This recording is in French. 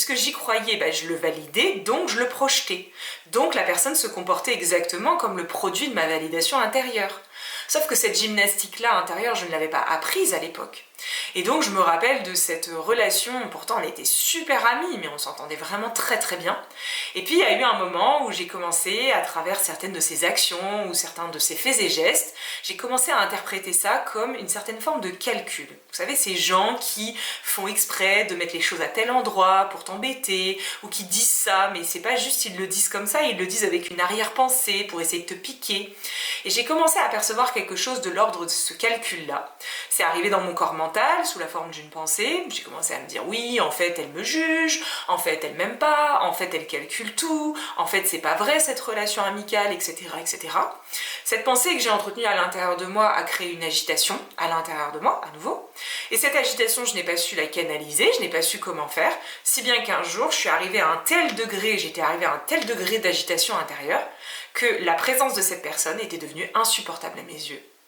puisque j'y croyais, je le validais, donc je le projetais. Donc la personne se comportait exactement comme le produit de ma validation intérieure. Sauf que cette gymnastique-là intérieure, je ne l'avais pas apprise à l'époque. Et donc je me rappelle de cette relation, pourtant on était super amis, mais on s'entendait vraiment très très bien. Et puis il y a eu un moment où j'ai commencé, à travers certaines de ses actions ou certains de ses faits et gestes, j'ai commencé à interpréter ça comme une certaine forme de calcul. Vous savez, ces gens qui font exprès de mettre les choses à tel endroit pour t'embêter, ou qui disent ça, mais c'est pas juste ils le disent comme ça, ils le disent avec une arrière-pensée pour essayer de te piquer. Et j'ai commencé à percevoir quelque chose de l'ordre de ce calcul-là. C'est arrivé dans mon corps mental, sous la forme d'une pensée. J'ai commencé à me dire, oui, en fait, elle me juge, en fait, elle m'aime pas, en fait, elle calcule tout, en fait, c'est pas vrai cette relation amicale, etc., etc. Cette pensée que j'ai entretenue à l'intérieur de moi a créé une agitation à l'intérieur de moi, à nouveau. Et cette agitation, je n'ai pas su la canaliser, je n'ai pas su comment faire, si bien qu'un jour, je suis arrivée à un tel degré, j'étais arrivée à un tel degré d'agitation intérieure, que la présence de cette personne était devenue insupportable à mes yeux.